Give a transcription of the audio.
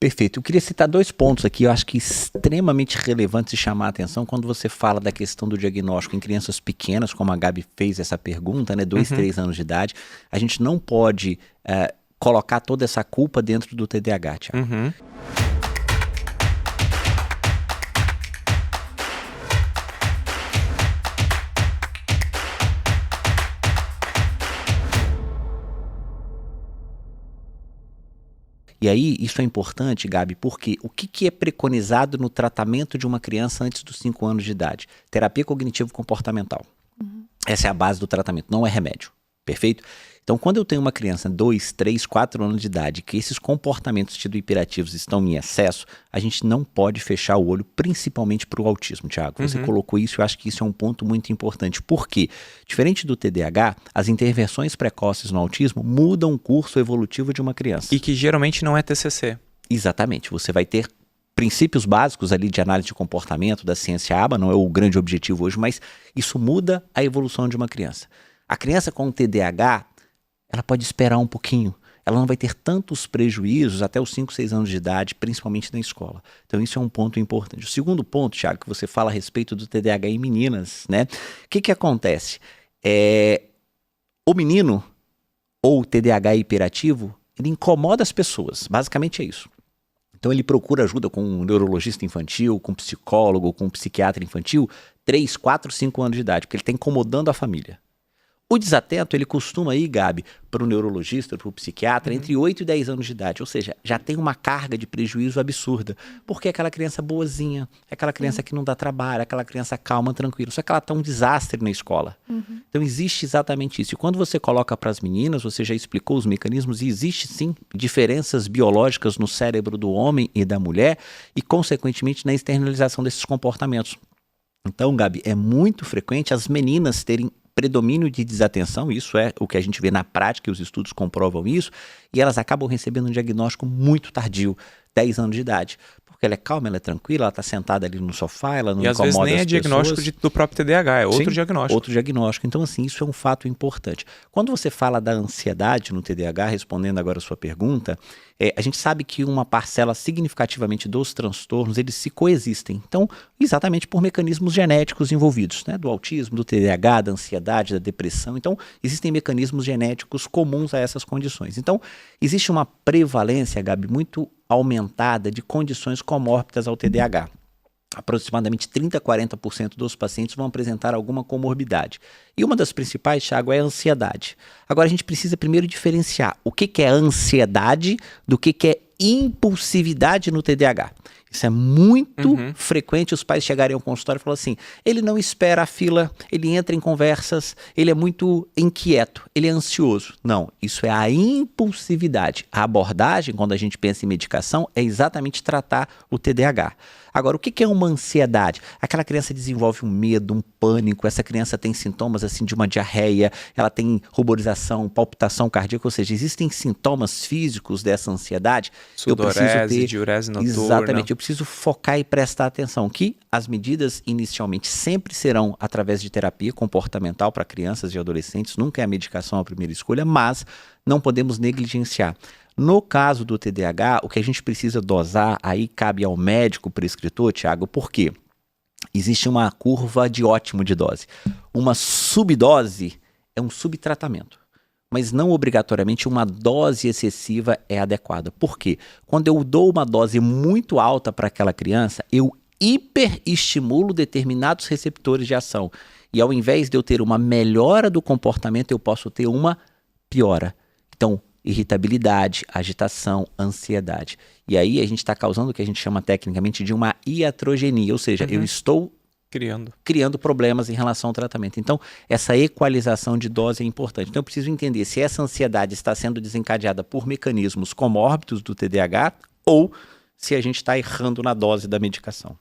Perfeito. Eu queria citar 2 pontos aqui, eu acho que extremamente relevantes de chamar a atenção quando você fala da questão do diagnóstico em crianças pequenas, como a Gabi fez essa pergunta, né, 2, 3 anos de idade. A gente não pode colocar toda essa culpa dentro do TDAH, Thiago. E aí, isso é importante, Gabi, porque o que é preconizado no tratamento de uma criança antes dos 5 anos de idade? Terapia cognitivo-comportamental. Essa é a base do tratamento, não é remédio, perfeito? Então, quando eu tenho uma criança 2, 3, 4 anos de idade, que esses comportamentos tido hiperativos estão em excesso, a gente não pode fechar o olho, principalmente para o autismo, Thiago. Você colocou isso, eu acho que isso é um ponto muito importante. Por quê? Diferente do TDAH, as intervenções precoces no autismo mudam o curso evolutivo de uma criança. E que geralmente não é TCC. Exatamente. Você vai ter princípios básicos ali de análise de comportamento da ciência ABA, não é o grande objetivo hoje, mas isso muda a evolução de uma criança. A criança com TDAH, ela pode esperar um pouquinho. Ela não vai ter tantos prejuízos até os 5, 6 anos de idade, principalmente na escola. Então isso é um ponto importante. O segundo ponto, Thiago, que você fala a respeito do TDAH em meninas, né? O que acontece? O menino, ou o TDAH hiperativo, ele incomoda as pessoas. Basicamente é isso. Então ele procura ajuda com um neurologista infantil, com um psicólogo, com um psiquiatra infantil, 3, 4, 5 anos de idade, porque ele está incomodando a família. O desatento, ele costuma ir, Gabi, para o neurologista, para o psiquiatra, entre 8 e 10 anos de idade. Ou seja, já tem uma carga de prejuízo absurda. Porque é aquela criança boazinha, é aquela criança que não dá trabalho, é aquela criança calma, tranquila. Só que ela está um desastre na escola. Então existe exatamente isso. E quando você coloca para as meninas, você já explicou os mecanismos, e existe sim diferenças biológicas no cérebro do homem e da mulher e, consequentemente, na externalização desses comportamentos. Então, Gabi, é muito frequente as meninas terem predomínio de desatenção, isso é o que a gente vê na prática, e os estudos comprovam isso, e elas acabam recebendo um diagnóstico muito tardio, 10 anos de idade. Porque ela é calma, ela é tranquila, ela está sentada ali no sofá, ela não incomoda as pessoas. E às vezes nem é diagnóstico do próprio TDAH, é outro diagnóstico. Outro diagnóstico. Então, assim, isso é um fato importante. Quando você fala da ansiedade no TDAH, respondendo agora a sua pergunta, a gente sabe que uma parcela significativamente dos transtornos, eles se coexistem. Então, exatamente por mecanismos genéticos envolvidos, né? Do autismo, do TDAH, da ansiedade, da depressão. Então, existem mecanismos genéticos comuns a essas condições. Então, existe uma prevalência, Gabi, muito aumentada de condições comórbidas ao TDAH. Aproximadamente 30% a 40% dos pacientes vão apresentar alguma comorbidade. E uma das principais, Thiago, é a ansiedade. Agora a gente precisa primeiro diferenciar o que é ansiedade do que é impulsividade no TDAH. Isso é muito frequente, os pais chegarem ao consultório e falarem assim, ele não espera a fila, ele entra em conversas, ele é muito inquieto, ele é ansioso. Não, isso é a impulsividade. A abordagem, quando a gente pensa em medicação, é exatamente tratar o TDAH. Agora, o que é uma ansiedade? Aquela criança desenvolve um medo, um pânico, essa criança tem sintomas assim de uma diarreia, ela tem ruborização, palpitação cardíaca, ou seja, existem sintomas físicos dessa ansiedade. Sudorese, diurese noturna. Exatamente, eu preciso focar e prestar atenção que as medidas inicialmente sempre serão através de terapia comportamental para crianças e adolescentes, nunca é a medicação a primeira escolha, mas não podemos negligenciar. No caso do TDAH, o que a gente precisa dosar, aí cabe ao médico prescritor, Thiago, porque existe uma curva de ótimo de dose. Uma subdose é um subtratamento, mas não obrigatoriamente uma dose excessiva é adequada. Por quê? Quando eu dou uma dose muito alta para aquela criança, eu hiperestimulo determinados receptores de ação. E ao invés de eu ter uma melhora do comportamento, eu posso ter uma piora. Então, irritabilidade, agitação, ansiedade. E aí a gente está causando o que a gente chama tecnicamente de uma iatrogenia, ou seja, eu estou criando problemas em relação ao tratamento. Então, essa equalização de dose é importante. Então, eu preciso entender se essa ansiedade está sendo desencadeada por mecanismos comórbidos do TDAH ou se a gente está errando na dose da medicação.